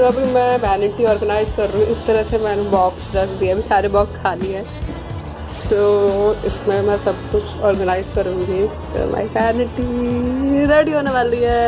तो अभी मैं वैनिटी ऑर्गेनाइज कर रही हूँ। इस तरह से मैंने बॉक्स रख दिया, अभी सारे बॉक्स खाली है। सो इसमें मैं सब कुछ ऑर्गेनाइज करूँगी। तो माई वैनिटी रेडी होने वाली है।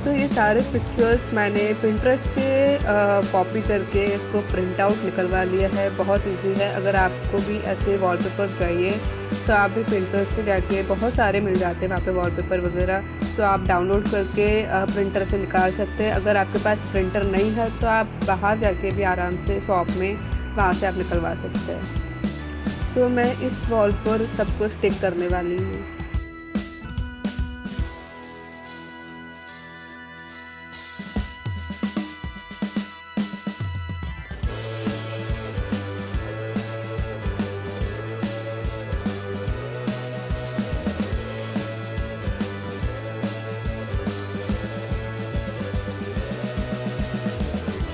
तो ये सारे पिक्चर्स मैंने पिंटरेस्ट से कॉपी करके इसको प्रिंट आउट निकलवा लिया है। बहुत इजी है। अगर आपको भी ऐसे वॉलपेपर चाहिए तो आप भी पिंटरेस्ट से जाके, बहुत सारे मिल जाते हैं वहाँ पे वॉलपेपर वगैरह, तो आप डाउनलोड करके प्रिंटर से निकाल सकते हैं। अगर आपके पास प्रिंटर नहीं है तो आप बाहर जाके भी आराम से शॉप में वहाँ से आप निकलवा सकते हैं। तो मैं इस वॉल पर सबको स्टिक करने वाली हूँ।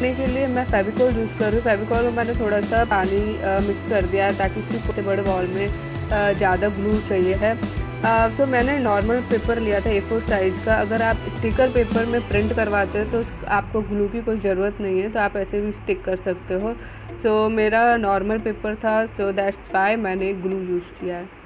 के लिए मैं फेविकॉल यूज़ कर रही हूँ। फेविकॉल में मैंने थोड़ा सा पानी मिक्स कर दिया है ताकि इसकी छोटे बड़े वॉल में ज़्यादा ग्लू चाहिए है। तो मैंने नॉर्मल पेपर लिया था A4 साइज़ का। अगर आप स्टिकर पेपर में प्रिंट करवाते हो तो आपको ग्लू की कोई ज़रूरत नहीं है, तो आप ऐसे भी स्टिक कर सकते हो। सो मेरा नॉर्मल पेपर था, सो दैट्स वाई मैंने ग्लू यूज़ किया है।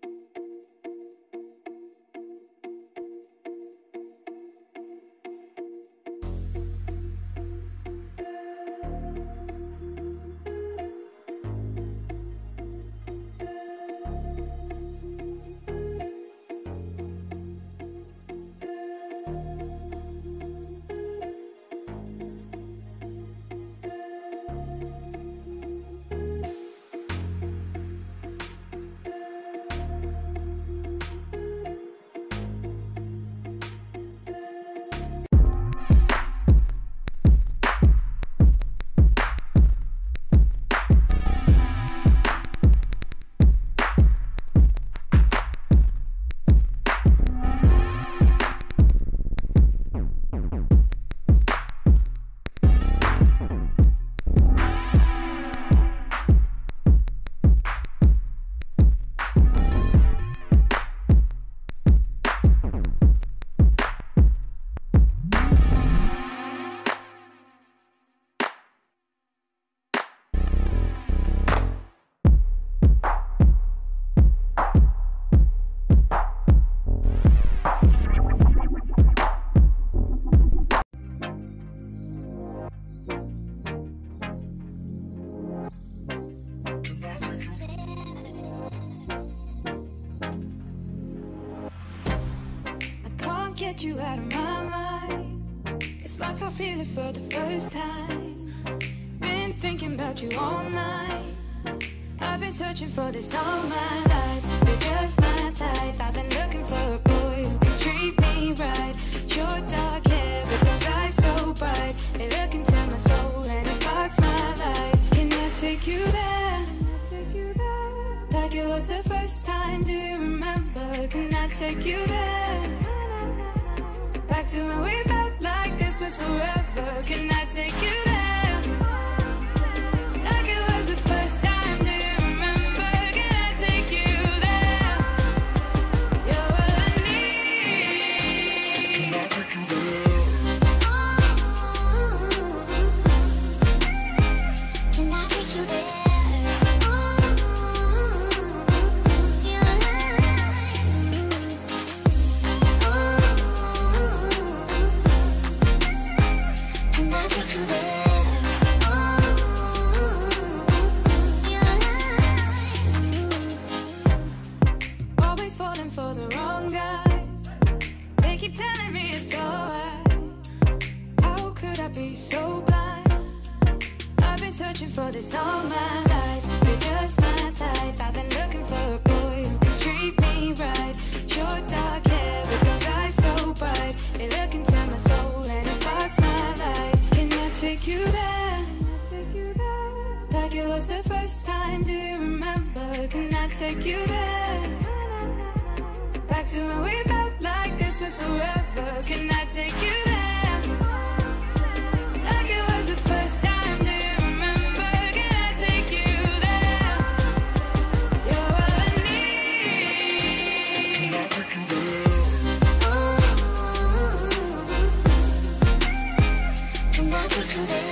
Get you out of my mind. It's like I feel it for the first time. Been thinking about you all night. I've been searching for this all my life. You're just my type. I've been looking for a boy who can treat me right. Your dark hair with those eyes so bright, they look into my soul and it sparks my life. Can I take you there? Like it was the first time. Do you remember? Can I take you there? Back to when we felt like this. this was forever. Can I take you there? Like it was the first time. Do you remember? Can I take you there? You're all I need. Can I take you there? Can I take you there? For the wrong guys, they keep telling me it's alright. How could I be so blind? I've been searching for this all my life. You're just my type. I've been looking for a boy who can treat me right. Your dark hair with those eyes so bright, they look into my soul and it sparks my life. Can I take you there? Like it was the first time. Do you remember? Can I take you there? Back to when we felt like this was forever. Can I take you there? Like it was the first time. Do you remember? Can I take you there? You're all I need. Can I take you there? Can I take you there?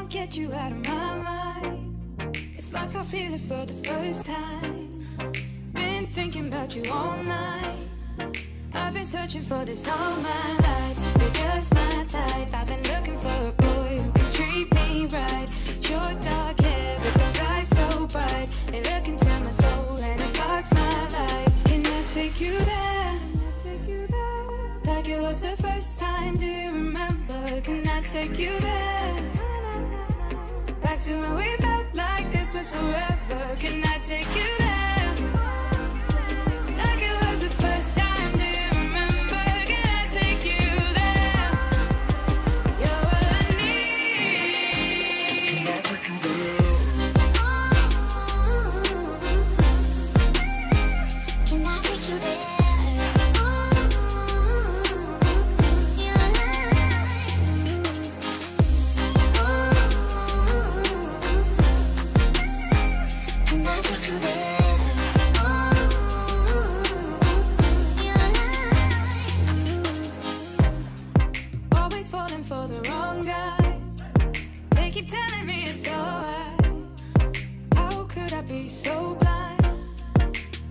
Get you out of my mind. It's like I feel it for the first time. Been thinking about you all night. I've been searching for this all my life. You're just my type. I've been looking for a boy who can treat me right. Your dark hair with those eyes so bright, they look into my soul and it sparks my life. Can I take you there? Like it was the first time. Do you remember? Can I take you there? Back to when we felt like this was forever. Can I take you there? Like it was the first time. Do you remember? Can I take you there? You're all I need. Can I take you there? Can I take you there? For the wrong guys, they keep telling me it's alright. How could I be so blind?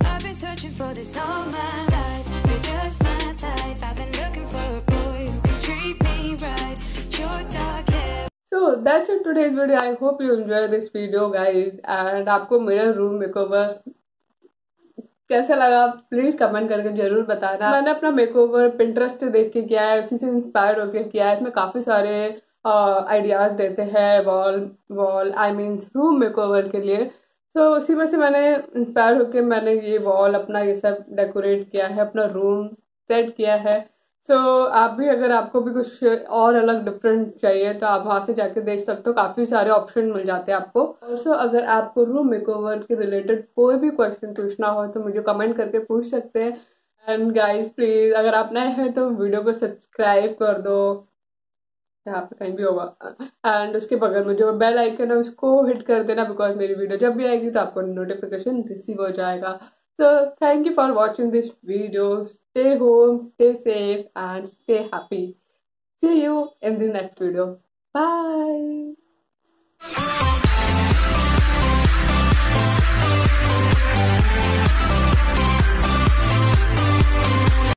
I've been searching for this all my life. You're just my type. I've been looking for a boy who can treat me right. Your dark hair. So that's it today's video. I hope you enjoy this video guys. And आपको मेरा room makeover कैसा लगा please comment करके जरूर बताना। मैंने अपना makeover Pinterest से देख के किया है, उसी से इंस्पायर होकर किया है। इसमें काफी सारे आइडियाज देते हैं wall I mean room makeover के लिए। तो उसी में से मैंने इंस्पायर होकर मैंने ये वॉल अपना ये सब डेकोरेट किया है, अपना रूम सेट किया है। तो आप भी अगर आपको भी कुछ और अलग डिफरेंट चाहिए तो आप वहाँ से जाके देख सकते हो, काफ़ी सारे ऑप्शन मिल जाते हैं आपको। ऑल्सो अगर आपको रूम मेकओवर के रिलेटेड कोई भी क्वेश्चन पूछना हो तो मुझे कमेंट करके पूछ सकते हैं। एंड गाइस प्लीज़ अगर आप नए हैं तो वीडियो को सब्सक्राइब कर दो, यहाँ पे कहीं भी होगा। एंड उसके बगल में जो बेल आइकन है उसको हिट कर देना, बिकॉज मेरी वीडियो जब भी आएगी तो आपको नोटिफिकेशन रिसीव हो जाएगा। So thank you for watching this video. Stay home, stay safe and stay happy. See you in the next video. Bye.